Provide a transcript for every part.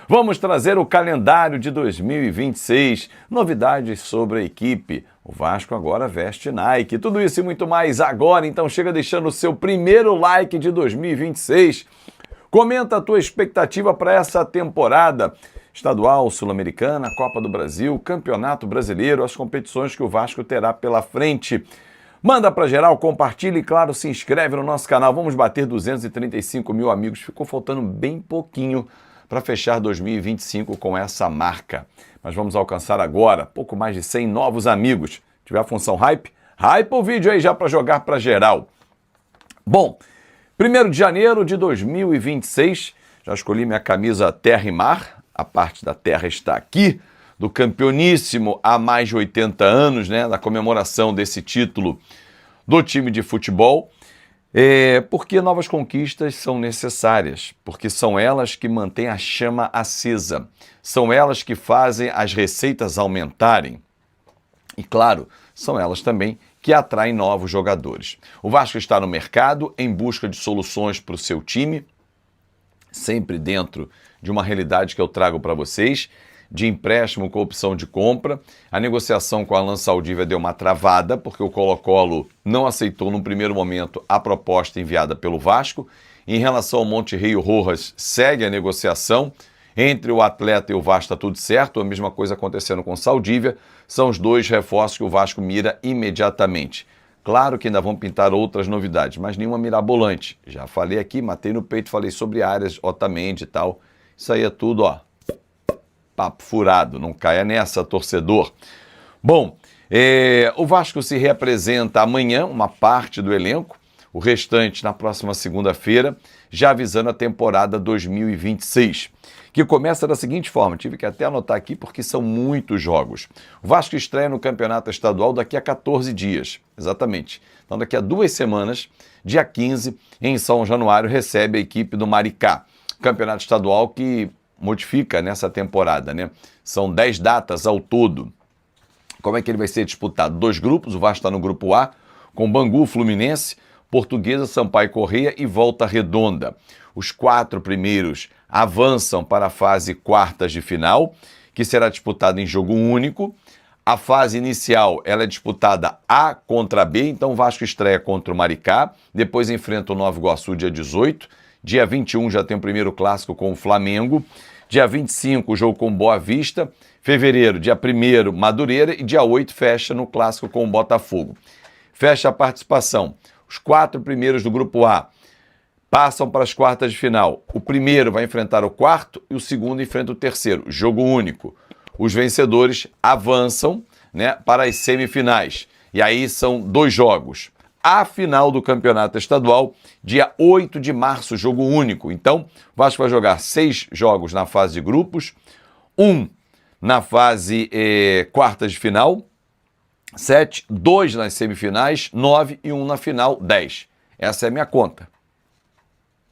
Vamos trazer o calendário de 2026, novidades sobre a equipe. O Vasco agora veste Nike. Tudo isso e muito mais agora, então chega deixando o seu primeiro like de 2026. Comenta a tua expectativa para essa temporada. Estadual, Sul-Americana, Copa do Brasil, Campeonato Brasileiro, as competições que o Vasco terá pela frente. Manda para geral, compartilha e, claro, se inscreve no nosso canal. Vamos bater 235 mil amigos. Ficou faltando bem pouquinho para fechar 2025 com essa marca. Mas vamos alcançar agora pouco mais de 100 novos amigos. Tiver a função hype? Hype o vídeo aí já para jogar para geral. Bom, 1º de janeiro de 2026, já escolhi minha camisa Terra e Mar. A parte da terra está aqui, do campeoníssimo há mais de 80 anos, né, da comemoração desse título do time de futebol, porque novas conquistas são necessárias, porque são elas que mantêm a chama acesa, são elas que fazem as receitas aumentarem e, claro, são elas também que atraem novos jogadores. O Vasco está no mercado em busca de soluções para o seu time, sempre dentro de uma realidade que eu trago para vocês, de empréstimo com opção de compra. A negociação com a Alan Saldívia deu uma travada, porque o Colo-Colo não aceitou no primeiro momento a proposta enviada pelo Vasco. Em relação ao Monterrey Rojas, segue a negociação. Entre o atleta e o Vasco está tudo certo, a mesma coisa acontecendo com Saldívia. São os dois reforços que o Vasco mira imediatamente. Claro que ainda vão pintar outras novidades, mas nenhuma mirabolante. Já falei aqui, matei no peito, falei sobre áreas, Otamendi e tal. Isso aí é tudo, ó, papo furado, não caia nessa, torcedor. Bom, o Vasco se reapresenta amanhã, uma parte do elenco, o restante na próxima segunda-feira, já avisando a temporada 2026, que começa da seguinte forma, tive que até anotar aqui porque são muitos jogos. O Vasco estreia no Campeonato Estadual daqui a 14 dias, exatamente. Então daqui a 2 semanas, dia 15, em São Januário, recebe a equipe do Maricá. Campeonato Estadual que modifica nessa temporada, né? São 10 datas ao todo. Como é que ele vai ser disputado? 2 grupos, o Vasco está no grupo A, com Bangu, Fluminense, Portuguesa, Sampaio Corrêa e Volta Redonda. Os 4 primeiros avançam para a fase quartas de final, que será disputada em jogo único. A fase inicial ela é disputada A contra B, então o Vasco estreia contra o Maricá, depois enfrenta o Nova Iguaçu dia 18, dia 21 já tem o primeiro clássico com o Flamengo, dia 25 o jogo com Boa Vista, fevereiro, dia 1º Madureira e dia 8 fecha no clássico com o Botafogo. Fecha a participação. Os 4 primeiros do grupo A passam para as quartas de final. O primeiro vai enfrentar o quarto e o segundo enfrenta o terceiro. Jogo único. Os vencedores avançam, né, para as semifinais. E aí são 2 jogos. A final do Campeonato Estadual, dia 8 de março, jogo único. Então, o Vasco vai jogar 6 jogos na fase de grupos, 1 na fase quartas de final, 7, 2 nas semifinais, 9 e 1 na final, 10. Essa é a minha conta.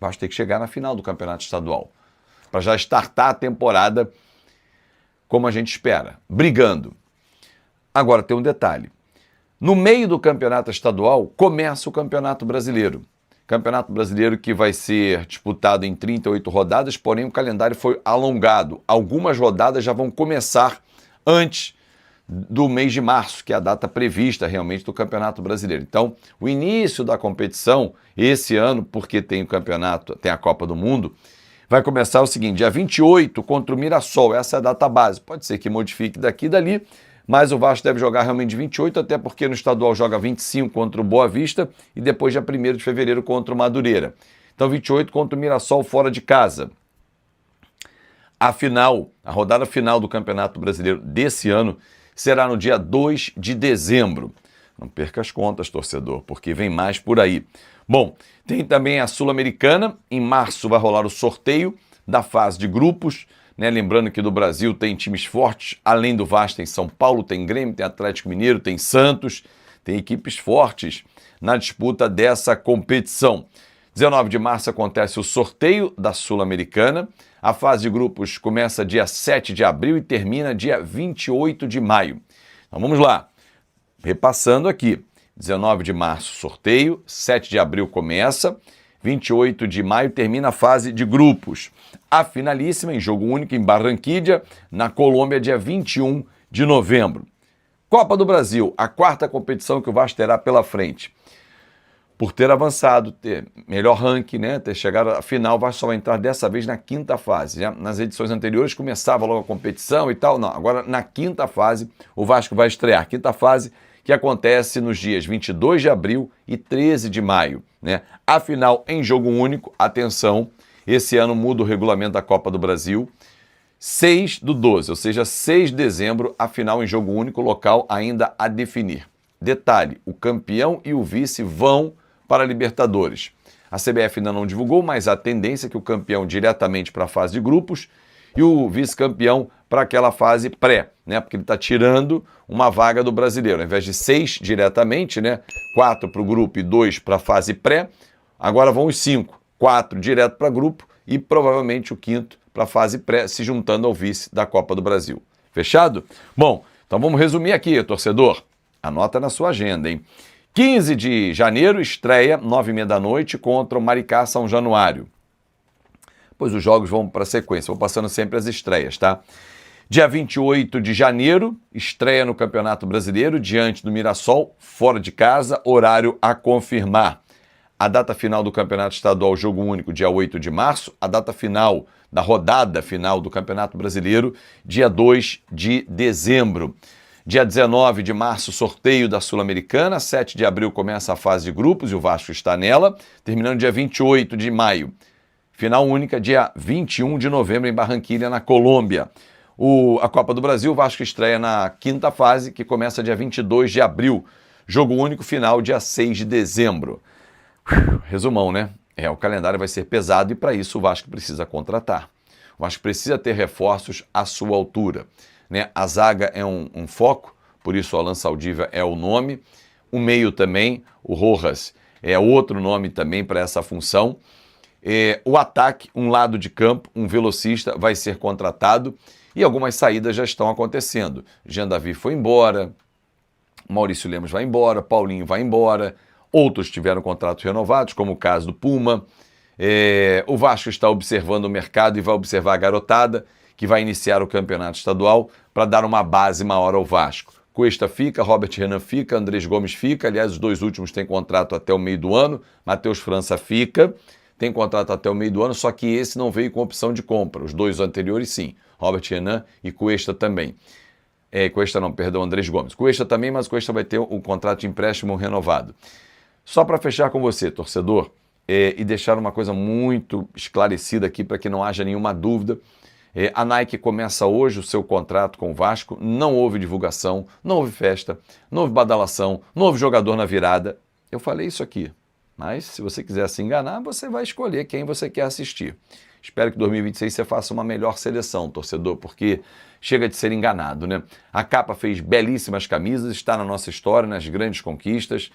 O Vasco tem que chegar na final do Campeonato Estadual, para já startar a temporada como a gente espera, brigando. Agora tem um detalhe. No meio do Campeonato Estadual, começa o Campeonato Brasileiro. Campeonato Brasileiro que vai ser disputado em 38 rodadas, porém o calendário foi alongado. Algumas rodadas já vão começar antes do mês de março, que é a data prevista realmente do Campeonato Brasileiro. Então, o início da competição, esse ano, porque tem o campeonato, tem a Copa do Mundo, vai começar o seguinte, dia 28 contra o Mirassol, essa é a data base. Pode ser que modifique daqui e dali, mas o Vasco deve jogar realmente 28, até porque no estadual joga 25 contra o Boa Vista e depois dia 1º de fevereiro contra o Madureira. Então 28 contra o Mirassol fora de casa. A final, a rodada final do Campeonato Brasileiro desse ano será no dia 2 de dezembro. Não perca as contas, torcedor, porque vem mais por aí. Bom, tem também a Sul-Americana, em março vai rolar o sorteio da fase de grupos, né? Lembrando que do Brasil tem times fortes, além do Vasco tem São Paulo, tem Grêmio, tem Atlético Mineiro, tem Santos, tem equipes fortes na disputa dessa competição. 19 de março acontece o sorteio da Sul-Americana, a fase de grupos começa dia 7 de abril e termina dia 28 de maio. Então vamos lá, repassando aqui, 19 de março sorteio, 7 de abril começa, 28 de maio termina a fase de grupos. A finalíssima em jogo único em Barranquilla, na Colômbia, dia 21 de novembro. Copa do Brasil, a quarta competição que o Vasco terá pela frente. Por ter avançado, ter melhor ranking, né, ter chegado à final, o Vasco só vai entrar dessa vez na quinta fase. Já nas edições anteriores começava logo a competição e tal, não. Agora na quinta fase o Vasco vai estrear. Quinta fase que acontece nos dias 22 de abril e 13 de maio. Né? A final em jogo único, atenção, esse ano muda o regulamento da Copa do Brasil. 6/12, ou seja, 6 de dezembro, a final em jogo único, local ainda a definir. Detalhe, o campeão e o vice vão para a Libertadores. A CBF ainda não divulgou, mas a tendência é que o campeão diretamente para a fase de grupos e o vice-campeão para aquela fase pré, né? Porque ele está tirando uma vaga do brasileiro. Ao invés de 6 diretamente, né? 4 para o grupo e 2 para a fase pré, agora vão os 5. 4 direto para grupo e provavelmente o quinto para a fase pré, se juntando ao vice da Copa do Brasil. Fechado? Bom, então vamos resumir aqui, torcedor. Anota na sua agenda, hein? 15 de janeiro, estreia, 9h30 da noite, contra o Maricá São Januário. Pois os jogos vão para a sequência, vou passando sempre as estreias, tá? Dia 28 de janeiro, estreia no Campeonato Brasileiro, diante do Mirassol, fora de casa, horário a confirmar. A data final do Campeonato Estadual, jogo único, dia 8 de março. A data final da rodada final do Campeonato Brasileiro, dia 2 de dezembro. Dia 19 de março, sorteio da Sul-Americana. 7 de abril começa a fase de grupos e o Vasco está nela. Terminando dia 28 de maio. Final única, dia 21 de novembro, em Barranquilla, na Colômbia. A Copa do Brasil, o Vasco estreia na quinta fase, que começa dia 22 de abril. Jogo único, final, dia 6 de dezembro. Resumão, né? O calendário vai ser pesado e para isso o Vasco precisa contratar. O Vasco precisa ter reforços à sua altura. Né? A zaga é um foco, por isso o Alan Saldívar é o nome. O meio também, o Rojas é outro nome também para essa função. O ataque, um lado de campo, um velocista vai ser contratado e algumas saídas já estão acontecendo. Jean Davi foi embora, Maurício Lemos vai embora, Paulinho vai embora, outros tiveram contratos renovados, como o caso do Puma. O Vasco está observando o mercado e vai observar a garotada que vai iniciar o campeonato estadual para dar uma base maior ao Vasco. Cuesta fica, Robert Renan fica, Andrés Gomes fica, aliás, os dois últimos têm contrato até o meio do ano, Matheus França fica, tem contrato até o meio do ano, só que esse não veio com opção de compra, os dois anteriores sim, Robert Renan e Cuesta também. Andrés Gomes. Cuesta também, mas Cuesta vai ter um contrato de empréstimo renovado. Só para fechar com você, torcedor, e deixar uma coisa muito esclarecida aqui para que não haja nenhuma dúvida. A Nike começa hoje o seu contrato com o Vasco, não houve divulgação, não houve festa, não houve badalação, não houve jogador na virada. Eu falei isso aqui, mas se você quiser se enganar, você vai escolher quem você quer assistir. Espero que em 2026 você faça uma melhor seleção, torcedor, porque chega de ser enganado, né? A Capa fez belíssimas camisas, está na nossa história, nas grandes conquistas,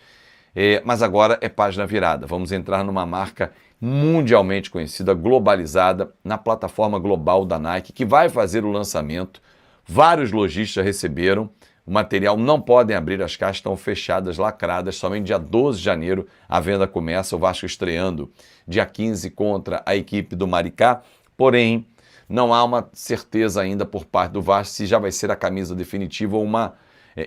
mas agora é página virada. Vamos entrar numa marca mundialmente conhecida, globalizada, na plataforma global da Nike, que vai fazer o lançamento. Vários lojistas já receberam o material, não podem abrir, as caixas estão fechadas, lacradas, somente dia 12 de janeiro a venda começa, o Vasco estreando dia 15 contra a equipe do Maricá, porém, não há uma certeza ainda por parte do Vasco se já vai ser a camisa definitiva ou uma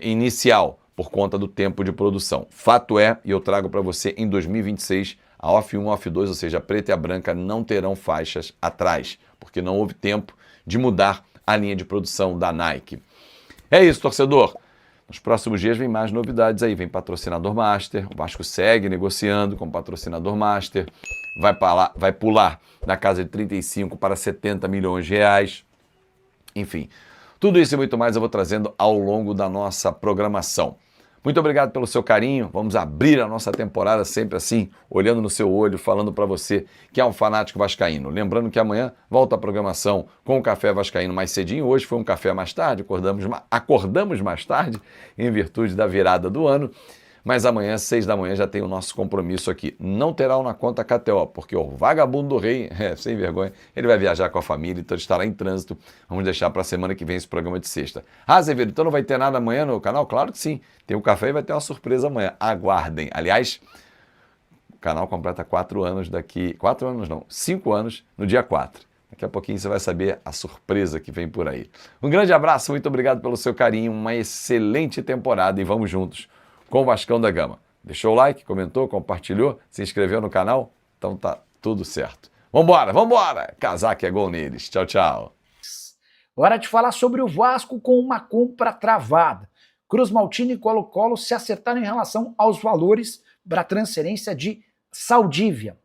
inicial, por conta do tempo de produção. Fato é, e eu trago para você em 2026, a Off 1, Off 2, ou seja, a preta e a branca, não terão faixas atrás, porque não houve tempo de mudar a linha de produção da Nike. É isso, torcedor. Nos próximos dias vem mais novidades aí, vem patrocinador master, o Vasco segue negociando com patrocinador master, vai pular da casa de 35 para 70 milhões de reais. Enfim, tudo isso e muito mais eu vou trazendo ao longo da nossa programação. Muito obrigado pelo seu carinho, vamos abrir a nossa temporada sempre assim, olhando no seu olho, falando para você que é um fanático vascaíno. Lembrando que amanhã volta a programação com o Café Vascaíno mais cedinho, hoje foi um café mais tarde, acordamos mais tarde, em virtude da virada do ano, mas amanhã, 6 da manhã, já tem o nosso compromisso aqui. Não terá o Na Conta KTO, porque o vagabundo do rei, sem vergonha, ele vai viajar com a família, então ele estará em trânsito. Vamos deixar para a semana que vem esse programa de sexta. Azevedo, então não vai ter nada amanhã no canal? Claro que sim. Tem o café e vai ter uma surpresa amanhã. Aguardem. Aliás, canal completa 4 anos daqui... 4 anos não, 5 anos no dia 4. Daqui a pouquinho você vai saber a surpresa que vem por aí. Um grande abraço, muito obrigado pelo seu carinho, uma excelente temporada e vamos juntos com o Vascão da Gama. Deixou o like, comentou, compartilhou, se inscreveu no canal? Então tá tudo certo. Vambora, vambora! Casaca é gol neles. Tchau, tchau. Hora de falar sobre o Vasco com uma compra travada. Cruz Maltini e Colo-Colo se acertaram em relação aos valores para a transferência de Saldívia.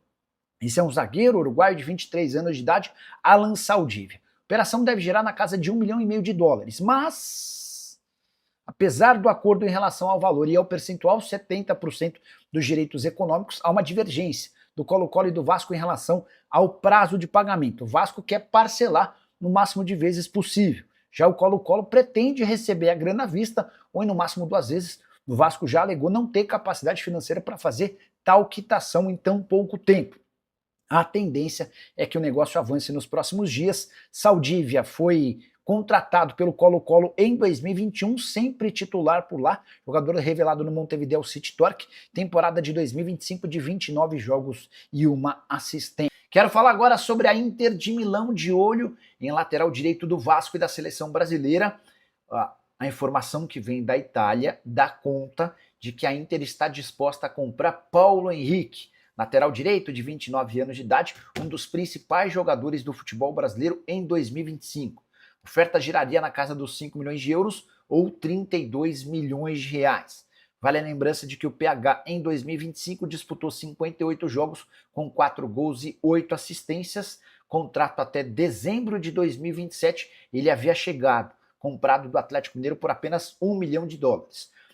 Esse é um zagueiro uruguaio de 23 anos de idade, Alan Saldívia. A operação deve gerar na casa de US$ 1,5 milhão, mas, apesar do acordo em relação ao valor e ao percentual, 70% dos direitos econômicos, há uma divergência do Colo-Colo e do Vasco em relação ao prazo de pagamento. O Vasco quer parcelar no máximo de vezes possível. Já o Colo-Colo pretende receber a grana à vista ou em no máximo 2 vezes. O Vasco já alegou não ter capacidade financeira para fazer tal quitação em tão pouco tempo. A tendência é que o negócio avance nos próximos dias. Saldívia foi contratado pelo Colo-Colo em 2021, sempre titular por lá, jogador revelado no Montevideo City Torque, temporada de 2025 de 29 jogos e 1 assistência. Quero falar agora sobre a Inter de Milão, de olho em lateral direito do Vasco e da seleção brasileira. A informação que vem da Itália dá conta de que a Inter está disposta a comprar Paulo Henrique, lateral direito de 29 anos de idade, um dos principais jogadores do futebol brasileiro em 2025. A oferta giraria na casa dos 5 milhões de euros ou 32 milhões de reais. Vale a lembrança de que o PH em 2025 disputou 58 jogos com 4 gols e 8 assistências. Contrato até dezembro de 2027, ele havia chegado, comprado do Atlético Mineiro por apenas US$ 1 milhão.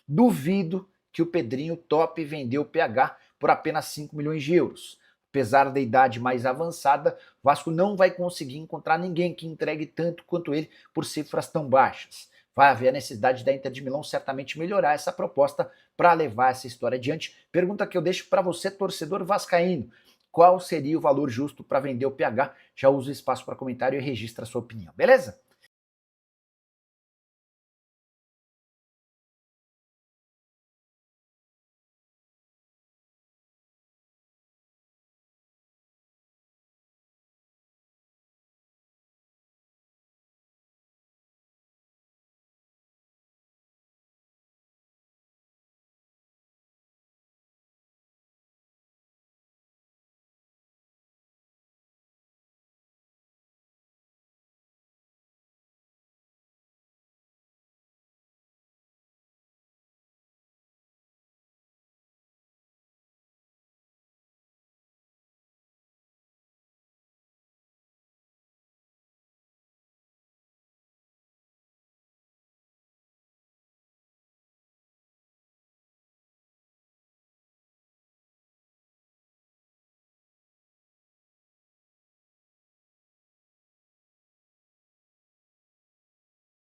Duvido que o Pedrinho tope vendeu o PH por apenas 5 milhões de euros. Apesar da idade mais avançada, o Vasco não vai conseguir encontrar ninguém que entregue tanto quanto ele por cifras tão baixas. Vai haver a necessidade da Inter de Milão certamente melhorar essa proposta para levar essa história adiante. Pergunta que eu deixo para você, torcedor vascaíno. Qual seria o valor justo para vender o PH? Já usa o espaço para comentário e registra a sua opinião, beleza?